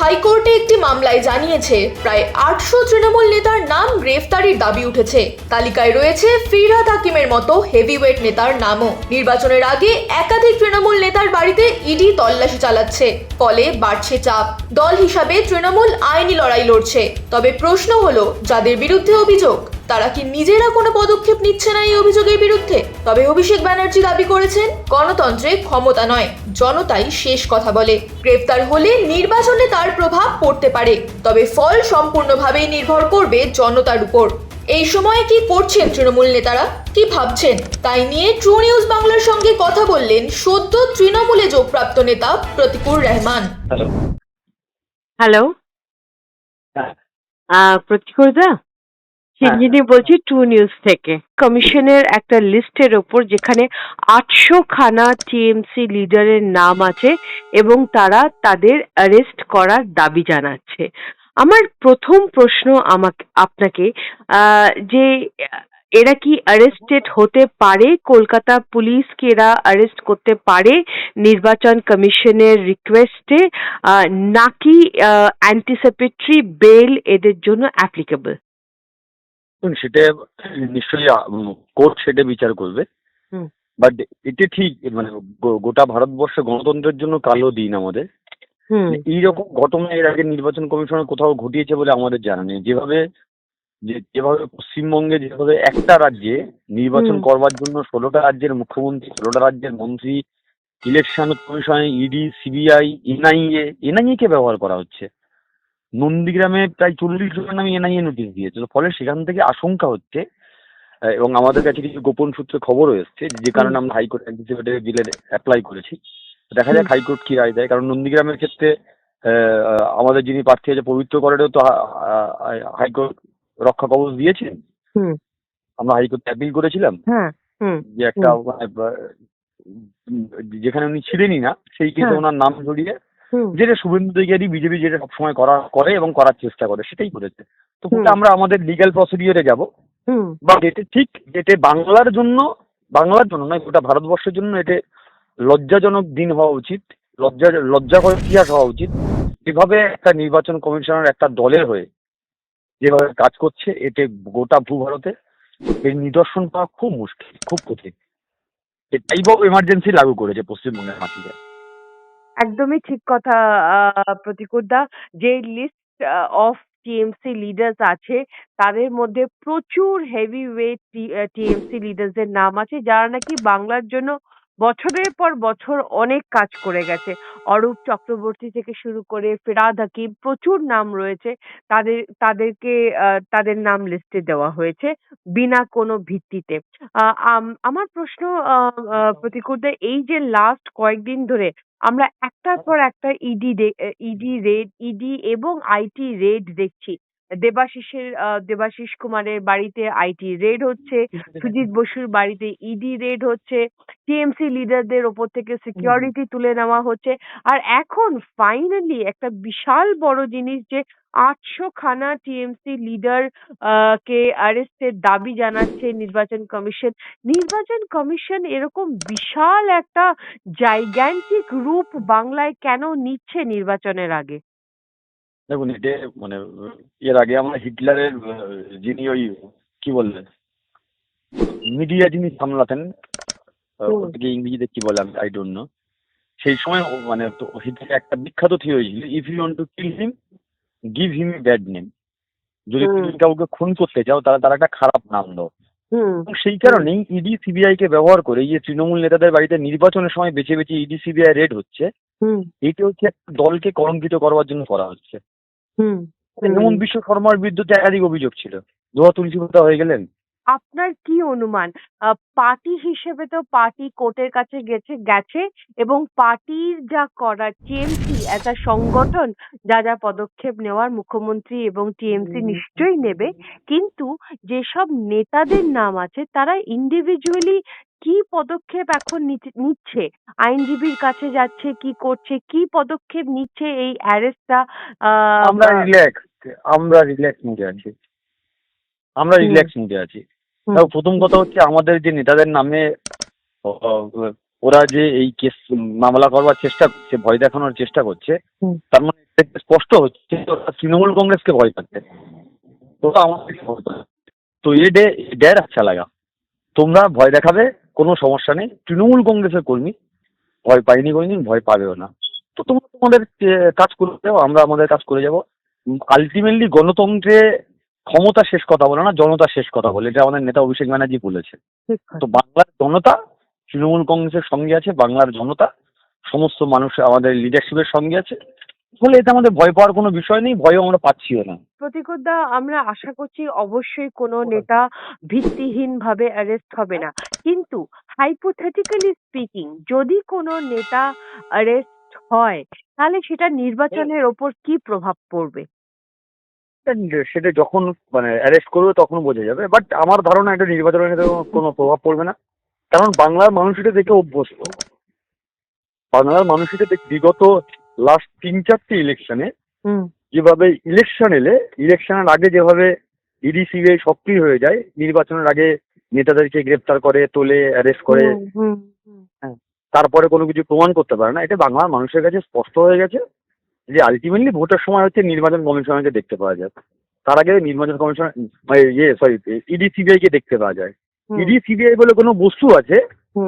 হাইকোর্টে একটি মামলায় জানিয়েছে প্রায় 800 তৃণমূল নেতার নাম গ্রেফতারির দাবি উঠেছে। তালিকায় রয়েছে ফিরহাদ হাকিমের মতো হেভিওয়েট নেতার নামও। নির্বাচনের আগে একাধিক তৃণমূল নেতার বাড়িতে ইডি তল্লাশি চালাচ্ছে, ফলে বাড়ছে চাপ। দল হিসাবে তৃণমূল আইনি লড়াই লড়ছে, তবে প্রশ্ন হলো যাদের বিরুদ্ধে অভিযোগ তারা কি নিজেরা কোনো পদক্ষেপ নিচ্ছে না এই অভিযোগের বিরুদ্ধে? তবে অভিষেক ব্যানার্জি দাবি করেছেন গণতন্ত্রে ক্ষমতা নয়, জনতাই শেষ কথা বলে। গ্রেফতার হলে নির্বাচনে তার প্রভাব পড়তে পারে, তবে ফল সম্পূর্ণভাবেই নির্ভর করবে জনতার উপর। এই সময়ে কি করছেন তৃণমূল নেতারা, কি ভাবছেন, তাই নিয়ে ট্রু নিউজ বাংলার সঙ্গে কথা বললেন সদ্য তৃণমূলে যোগপ্রাপ্ত নেতা প্রতিকুর রহমান। হ্যালো, প্রতিকুর দা, চিরঞ্জিনী বলছি ট্রু নিউজ থেকে। কমিশনের একটা লিস্টের ওপর যেখানে 800 খানা টিএমসি লিডারের নাম আছে এবং তারা তাদের অ্যারেস্ট করার দাবি জানাচ্ছে। আমার প্রথম প্রশ্ন আপনাকে যে এরা কি অ্যারেস্টেড হতে পারে? কলকাতা পুলিশ কি এরা অ্যারেস্ট করতে পারে নির্বাচন কমিশনের রিকোয়েস্টে, নাকি অ্যান্টিসিপেটরি বেল এদের জন্য অ্যাপ্লিকেবল? সেটা নিশ্চয়ই কোর্ট সেটা বিচার করবে, বাট এটা ঠিক মানে গোটা ভারতবর্ষে গণতন্ত্রের জন্য কালো দিন আমাদের। এইরকম ঘটনা এর আগে নির্বাচন কমিশনের কোথাও ঘটিয়েছে বলে আমাদের জানা নেই। যেভাবে পশ্চিমবঙ্গে যেভাবে একটা রাজ্যে নির্বাচন করবার জন্য 16টা রাজ্যের মুখ্যমন্ত্রী, 16টা রাজ্যের মন্ত্রী, election commission, ED, CBI, NIA কে ব্যবহার করা হচ্ছে। নন্দীগ্রামে প্রায় 40 জনের নামে এনআইএ নোটিশ দিয়েছে। ফলে সেখান থেকে আশঙ্কা হচ্ছে, এবং আমাদের কাছে কিছু গোপন সূত্রে খবরও এসছে, যে কারণে আমরা হাইকোর্ট অ্যান্টিসিপেটরি বিলের অ্যাপ্লাই করেছি। দেখা যাক হাইকোর্ট কি রায় দেয়। কারণ নন্দীগ্রামের ক্ষেত্রে আমাদের যিনি প্রার্থী আছে পবিত্র করেও তো হাইকোর্ট রক্ষা কবচ দিয়েছেন। আমরা হাইকোর্টে অ্যাপিল করেছিলাম যে একটা যেখানে উনি ছিলেনই না সেই কেসে ওনার নাম জড়িয়ে, যেটা শুভেন্দু অধিকারী বিজেপি যেটা সবসময় করে এবং করার চেষ্টা করে সেটাই করেছে। তো আমরা আমাদের লিগ্যাল প্রসিডিওরে যাব, বা এটা ঠিক, এটা বাংলার জন্য নয়, গোটা ভারতবর্ষের জন্য এটা লজ্জাজনক দিন হওয়া উচিত, লজ্জাকর ইতিহাস হওয়া উচিত। এভাবে একটা নির্বাচন কমিশনার একটা দলের হয়ে যেভাবে কাজ করছে, এতে গোটা ভূভারতে এর নিদর্শন পাওয়া খুব মুশকিল, খুব কঠিন। টাইপ অফ এমার্জেন্সি লাগু করেছে পশ্চিমবঙ্গের মাটিতে। একদমই ঠিক কথা প্রতিকুর দা। যে লিস্ট অফ টিএমসি লিডার্স আছে তাদের মধ্যে প্রচুর হেভি ওয়েট টিএমসি লিডার্সদের নাম আছে যারা নাকি বাংলার জন্য বছরের পর বছর অনেক কাজ করে গেছে। অরূপ চক্রবর্তী থেকে শুরু করে ফিরহাদ হাকিম, প্রচুর নাম রয়েছে। তাদেরকে তাদের নাম লিস্টে দেওয়া হয়েছে বিনা কোনো ভিত্তিতে। আমার প্রশ্ন প্রতিকুর দা, এই যে লাস্ট কয়েকদিন ধরে আমরা একটার পর একটা ইডি এবং আইটি রেড দেখছি। দেবাশিস কুমারের বাড়িতে আইটি রেড হচ্ছে, সুজিত বসুর বাড়িতে ইডি রেড হচ্ছে, টিএমসি লিডারদের ওপর থেকে সিকিউরিটি তুলে নেওয়া হচ্ছে। আর এখন ফাইনালি একটা বিশাল বড় জিনিস, যে 800 খানা টিএমসি লিডার কে অ্যারেস্টের দাবি জানাচ্ছে নির্বাচন কমিশন এরকম বিশাল একটা জাইগ্যান্টিক রূপ বাংলায় কেন নিচ্ছে নির্বাচনের আগে? দেখুন, এটা মানে এর আগে আমরা হিটলারের যিনি ওই কি বললেন মিডিয়া যিনি সামলাতেন, ওটাকে ইংরেজিতে কি বলে আমি আই ডোন্ট নো, সেই সময় মানে হিটলার একটা বিখ্যাত থিওরি হয়েছিল, if you want to kill him give him a bad name. যদি তুমি কাউকে খুন করতে চাও তার একটা খারাপ নাম দাও। সেই কারণেই ইডি সিবিআই কে ব্যবহার করে এই যে তৃণমূল নেতাদের বাড়িতে নির্বাচনের সময় বেছে বেছে ইডি সিবিআই রেড হচ্ছে, এইটা হচ্ছে একটা দলকে কলঙ্কিত করবার জন্য করা হচ্ছে। যেমন বিশ্ব শর্মার বিরুদ্ধে একাধিক অভিযোগ ছিল, দোয়া তুলসী পাতা হয়ে গেলেন। আপনার কি অনুমান? পার্টি হিসেবে তো পার্টি কোর্টের কাছে গেছে এবং পার্টির যা করার, টিএমসি একটা সংগঠন যা পদক্ষেপ নেওয়ার মুখ্যমন্ত্রী এবং টিএমসি নিশ্চয়ই নেবে, কিন্তু যেসব নেতাদের নাম আছে তারা ইন্ডিভিজুয়ালি কি পদক্ষেপ এখন নিচ্ছে? আইনজীবীর কাছে যাচ্ছে, কি করছে, কি পদক্ষেপ নিচ্ছে এই অ্যারেস্টটা? আমরা রিল্যাক্স মুডে আছি। প্রথম কথা হচ্ছে আমাদের যে নেতাদের নামে ওরা যে এই কেস মামলা করবার চেষ্টা করছে, ভয় দেখানোর চেষ্টা করছে, তার মানে এটা স্পষ্ট হচ্ছে ওরা তৃণমূল কংগ্রেসকে ভয় পাচ্ছে। তোরা আমাদেরকে ভয় পাচ্ছে। তো ডের আচ্ছা লাগা, তোমরা ভয় দেখাবে, কোনো সমস্যা নেই। তৃণমূল কংগ্রেসের কর্মী ভয় পাইনি কোনোদিন, ভয় পাবেও না। তো তোমরা তোমাদের কাজ করে যাও, আমরা আমাদের কাজ করে যাবো। আলটিমেটলি গণতন্ত্রে ক্ষমতা শেষ কথা বলে না, জনতা শেষ কথা বলে, এটা আমাদের নেতা অভিষেক ব্যানার্জি বলেছে। তো বাংলার জনতা তৃণমূল কংগ্রেসের সঙ্গে আছে, বাংলার জনতা সমস্ত মানুষ আমাদের লিডারশিপের সঙ্গে আছে। ফলে এতে আমাদের ভয় পাওয়ার কোনো বিষয় নেই, ভয়ও আমরা পাচ্ছিও না। প্রতিকূলদা, আমরা আশা করছি অবশ্যই কোনো নেতা ভিত্তিহীন ভাবে অ্যারেস্ট হবে না, কিন্তু হাইপোথেটিক্যালি স্পিকিং যদি কোনো নেতা অ্যারেস্ট হয় তাহলে সেটা নির্বাচনের ওপর কি প্রভাব পড়বে? সেটা যখন মানে অ্যারেস্ট করবে তখন বোঝা যাবে, বাট আমার ধারণা এটা নির্বাচনের কোনো প্রভাব পড়বে না। কারণ বাংলার মানুষ এটা দেখে অভ্যস্ত। বাংলার মানুষ এটা বিগত লাস্ট 3-4টে ইলেকশনে যেভাবে ইলেকশন এলে ইলেকশনের আগে যেভাবে ইডি সিবিআই সক্রিয় হয়ে যায়, নির্বাচনের আগে নেতাদেরকে গ্রেপ্তার করে, তোলে, অ্যারেস্ট করে, হ্যাঁ, তারপরে কোনো কিছু প্রমাণ করতে পারে না। এটা বাংলার মানুষের কাছে স্পষ্ট হয়ে গেছে যে আলটিমেটলি ভোটের সময় হচ্ছে নির্বাচন কমিশনকে দেখতে পাওয়া যায়, তার আগে নির্বাচন কমিশন ইডি সিবিআই কে দেখতে পাওয়া যায়। ইডি সিবিআই বলে কোনো বস্তু আছে,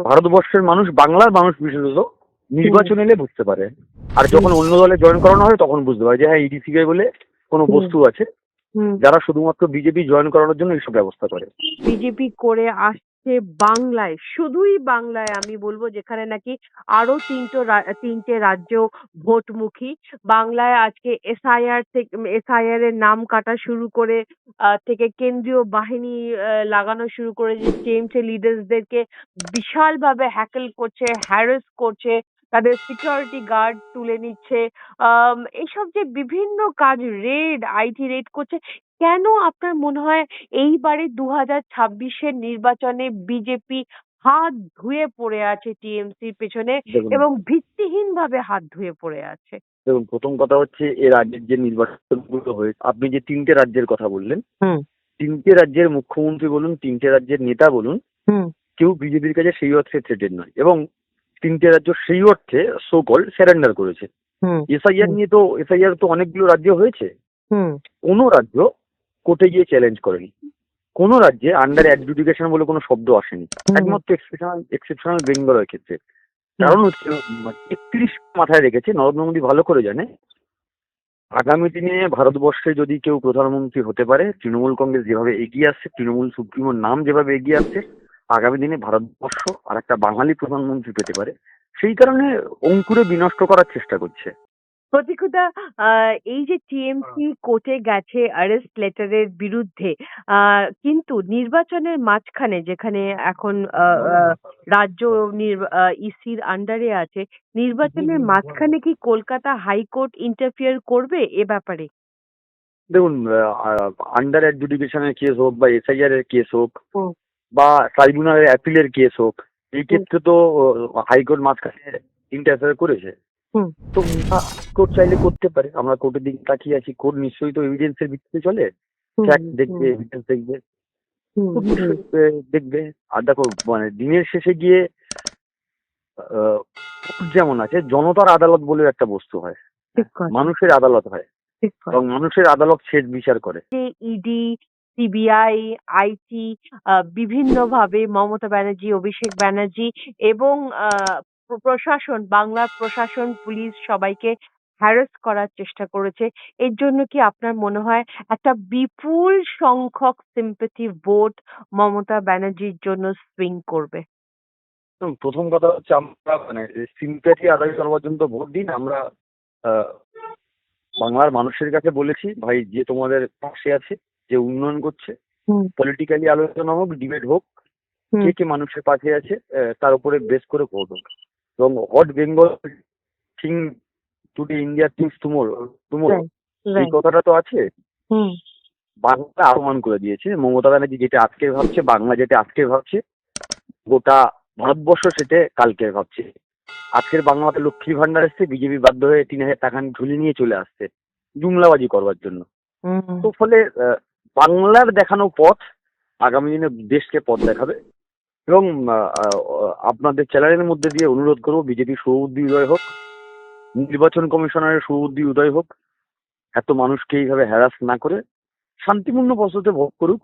ভারতবর্ষের মানুষ, বাংলার মানুষ বিশেষত নির্বাচন এলে বুঝতে পারে। আর যখন অন্য দলে জয়েন করানো হয় তখন বুঝতে পারে যে হ্যাঁ, ইডি সিবিআই বলে কোনো বস্তু আছে, যারা শুধুমাত্র বিজেপি জয়েন করানোর জন্য এইসব ব্যবস্থা করে। বিজেপি করে আসছে বাংলায়, শুধুই বাংলায় আমি বলবো, যেখানে নাকি আরো তিনটে রাজ্য ভোটমুখী। বাংলায় আজকে এসআইআর এর নাম কাটা শুরু করে থেকে কেন্দ্রীয় বাহিনী লাগানো শুরু করে, যে টিএমসি লিডার্সদেরকে বিশাল ভাবে হ্যাকেল করছে, হ্যারাস করছে, তাদের সিকিউরিটি গার্ড তুলে নিচ্ছে, এইসব যে বিভিন্ন কাজ, আইটি রেড করছে, কেন আপনার মনে হয় এইবারে 2026-এর নির্বাচনে বিজেপি হাত ধুয়ে পড়ে আছে টিএমসির পেছনে এবং ভিত্তিহীন ভাবে হাত ধুয়ে পড়ে আছে? দেখুন, প্রথম কথা হচ্ছে এর আগের যে নির্বাচনগুলো হয়েছে, আপনি যে 3টে রাজ্যের কথা বললেন, 3টে রাজ্যের মুখ্যমন্ত্রী বলুন, 3টে রাজ্যের নেতা বলুন, কেউ বিজেপির কাছে সেই অর্থে থ্রেটেড নয়, এবং 3টে রাজ্য সেই অর্থে সো কল স্যারেন্ডার করেছে। এসআইআর তো অনেকগুলো রাজ্য হয়েছে, কোনো রাজ্য কোর্টে গিয়ে চ্যালেঞ্জ করেনি, কোনো রাজ্যে আন্ডার অ্যাডজুডিকেশন বলে কোনো শব্দ আসেনি, একমাত্র এক্সেপশনাল বেঙ্গলের ক্ষেত্রে। কারণ হচ্ছে 31 মাথায় রেখেছে, নরেন্দ্র মোদী ভালো করে জানে আগামী দিনে ভারতবর্ষে যদি কেউ প্রধানমন্ত্রী হতে পারে, তৃণমূল কংগ্রেস যেভাবে এগিয়ে আসছে, তৃণমূল সুপ্রিমোর নাম যেভাবে এগিয়ে আসছে, আগামী দিনে ভারতবর্ষ আর একটা বাঙালি প্রধানমন্ত্রী পেতে পারে। সেই কারণে অঙ্কুরে বিনষ্ট করার চেষ্টা করছে। প্রতীক্ষা, এই যে টিএমসি কোর্টে গেছে অ্যারেস্ট লেটারের বিরুদ্ধে, কিন্তু নির্বাচনের মাঝখানে, যেখানে এখন রাজ্য ইসির আন্ডারে আছে, নির্বাচনের মাঝখানে কি কলকাতা হাইকোর্ট ইন্টারফিয়ার করবে এ ব্যাপারে? দেখুন, আন্ডার অ্যাডজুডিকেশনের কেস হোক বা এসআইআর এর কেস হোক বা ট্রাইব্যুনালের অ্যাপিলের কেস হোক, এই ক্ষেত্রে তো হাইকোর্ট মাঝখানে ইন্টারফেয়ার করেছে। তো কোর্ট চাইলে করতে পারে, আমরা কোর্টের দিকে তাকিয়ে আছি। কোর্ট নিশ্চয়ই তো এভিডেন্সের ভিত্তিতে চলে, ফ্যাক্ট দেখবে, এভিডেন্স দেখবে, দেখবে। আর দেখো, মানে দিনের শেষে গিয়ে কোর্ট যেমন আছে, জনতার আদালত বলে একটা বস্তু হয়, মানুষের আদালত হয়, এবং মানুষের আদালত শেষ বিচার করে। ইডি, সিবিআই, আইটি বিভিন্ন ভাবে মমতা ব্যানার্জি, অভিষেক ব্যানার্জি এবং প্রশাসন, বাংলার প্রশাসন, পুলিশ সবাইকে হ্যারাস করার চেষ্টা করেছে। এর জন্য কি আপনার মনে হয় একটা বিপুল সংখ্যক সিম্প্যাথি ভোট মমতা ব্যানার্জির জন্য সুইং করবে? প্রথম কথা হচ্ছে, আমরা মানে সিম্প্যাথি আদায় করবার জন্য ভোট দিন। আমরা বাংলার মানুষের কাছে বলেছি, ভাই, যে তোমাদের পাশে আছে, যে উন্নয়ন করছে, পলিটিক্যালি আলোচনা হোক, ডিবেট হোক, কে কে মানুষের পাশে আছে, তার উপরে বেস করে ভোট হোক। এবং what Bengal thing today, India things tomorrow, এই কথাটা তো আছে। বাংলা আহ্বান করে দিয়েছে মমতা ব্যানার্জি, যেটা আজকে ভাবছে, বাংলা যেটা আজকে ভাবছে, গোটা ভারতবর্ষ সেটা কালকে ভাবছে। আজকের বাংলাতে লক্ষ্মী ভান্ডার এসছে, বিজেপি বাধ্য হয়ে 3000 টাকা ঝুলি নিয়ে চলে আসছে জুমলাবাজি করবার জন্য। তো ফলে বাংলার দেখানো পথ আগামী দিনে দেশকে পথ দেখাবে। এবং আপনাদের চ্যানেলের মধ্যে দিয়ে অনুরোধ করবো বিজেপি শুভবুদ্ধি উদয় হোক, নির্বাচন কমিশনারের শুভবুদ্ধি উদয় হোক, এত মানুষকে এইভাবে হ্যারাস না করে শান্তিপূর্ণ পদ্ধতিতে ভোট করুক।